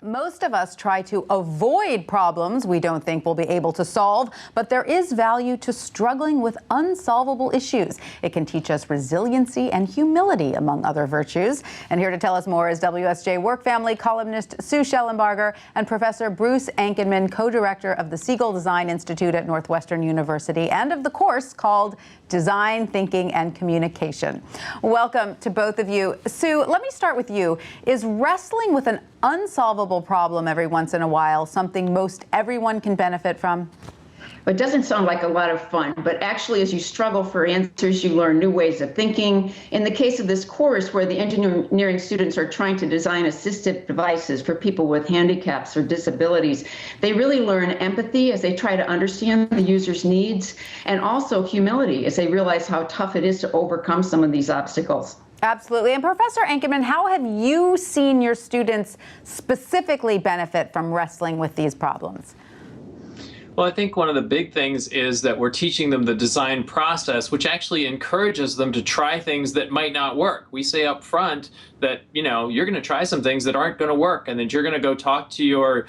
Most of us try to avoid problems we don't think we'll be able to solve, but there is value to struggling with unsolvable issues. It can teach us resiliency and humility, among other virtues. And here to tell us more is WSJ Work Family columnist Sue Shellenbarger and Professor Bruce Ankenman, co-director of the Siegel Design Institute at Northwestern University and of the course called Design Thinking and Communication. Welcome to both of you. Sue, let me start with you. Is wrestling with an unsolvable problem every once in a while something most everyone can benefit from? It doesn't sound like a lot of fun, but actually as you struggle for answers, you learn new ways of thinking. In the case of this course, where the engineering students are trying to design assistive devices for people with handicaps or disabilities, they really learn empathy as they try to understand the user's needs, and also humility as they realize how tough it is to overcome some of these obstacles. Absolutely. And Professor Ankenman, how have you seen your students specifically benefit from wrestling with these problems? Well, I think one of the big things is that we're teaching them the design process, which actually encourages them to try things that might not work. We say up front that, you're going to try some things that aren't going to work, and that you're going to go talk to your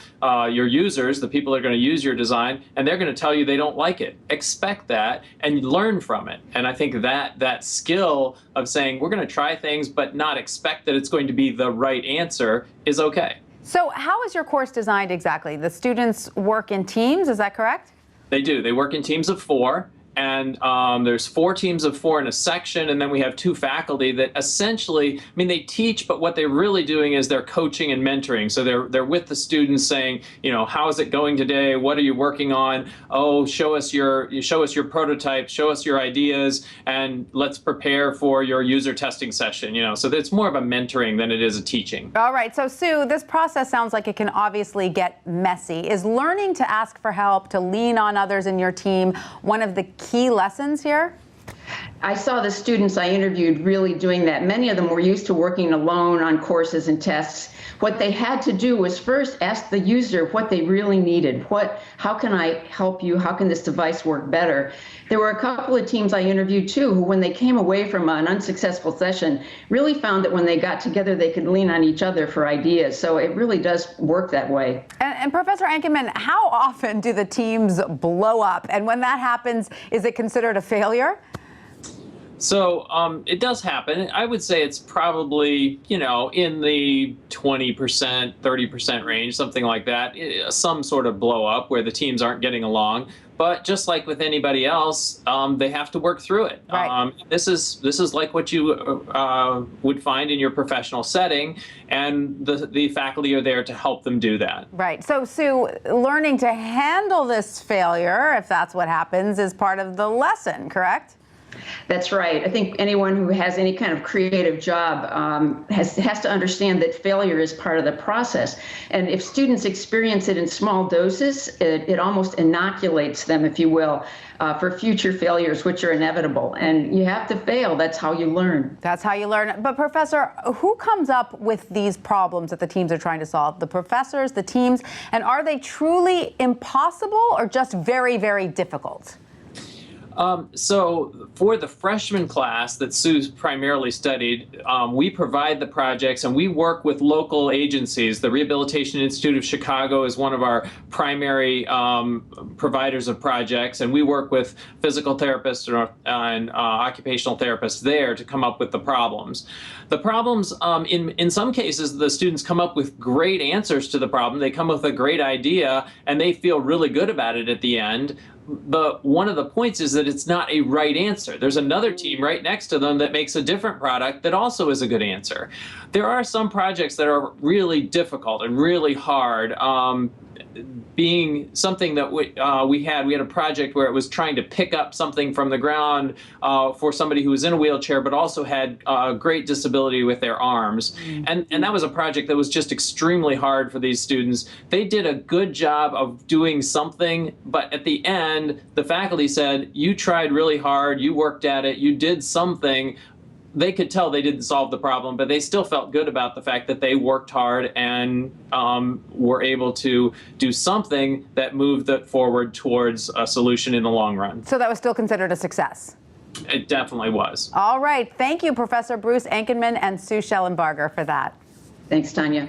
users, the people that are going to use your design, and they're going to tell you they don't like it. Expect that and learn from it. And I think that skill of saying we're going to try things but not expect that it's going to be the right answer is okay. So how is your course designed exactly? The students work in teams, is that correct? They do. They work in teams of 4. And there's 4 teams of 4 in a section, and then we have 2 faculty that essentially, they teach, but what they're really doing is they're coaching and mentoring. So they're with the students saying, how is it going today? What are you working on? Oh, show us your prototype, show us your ideas, and let's prepare for your user testing session. So it's more of a mentoring than it is a teaching. All right. So Sue, this process sounds like it can obviously get messy. Is learning to ask for help, to lean on others in your team, one of the key lessons here? I saw the students I interviewed really doing that. Many of them were used to working alone on courses and tests. What they had to do was first ask the user what they really needed. How can I help you? How can this device work better? There were a couple of teams I interviewed too, who when they came away from an unsuccessful session, really found that when they got together, they could lean on each other for ideas. So it really does work that way. And Professor Ankenman, how often do the teams blow up? And when that happens, is it considered a failure? So it does happen. I would say it's probably, in the 20%, 30% range, something like that, some sort of blow up where the teams aren't getting along. But just like with anybody else, they have to work through it. Right. This is like what you would find in your professional setting, and the faculty are there to help them do that. Right. So Sue, learning to handle this failure, if that's what happens, is part of the lesson, correct? That's right. I think anyone who has any kind of creative job has to understand that failure is part of the process. And if students experience it in small doses, it almost inoculates them, if you will, for future failures, which are inevitable. And you have to fail. That's how you learn. That's how you learn. But Professor, who comes up with these problems that the teams are trying to solve? The professors, the teams, and are they truly impossible or just very, very difficult? So for the freshman class that Sue primarily studied, we provide the projects and we work with local agencies. The Rehabilitation Institute of Chicago is one of our primary providers of projects, and we work with physical therapists and occupational therapists there to come up with the problems. The problems, in some cases, the students come up with great answers to the problem. They come up with a great idea and they feel really good about it at the end. But one of the points is that it's not a right answer. There's another team right next to them that makes a different product that also is a good answer. There are some projects that are really difficult and really hard. Being something that we had a project where it was trying to pick up something from the ground for somebody who was in a wheelchair but also had great disability with their arms. And that was a project that was just extremely hard for these students. They did a good job of doing something, but at the end, the faculty said, you tried really hard, you worked at it, you did something. They could tell they didn't solve the problem, but they still felt good about the fact that they worked hard and were able to do something that moved it forward towards a solution in the long run. So that was still considered a success? It definitely was. All right. Thank you, Professor Bruce Ankenman and Sue Shellenbarger, for that. Thanks, Tanya.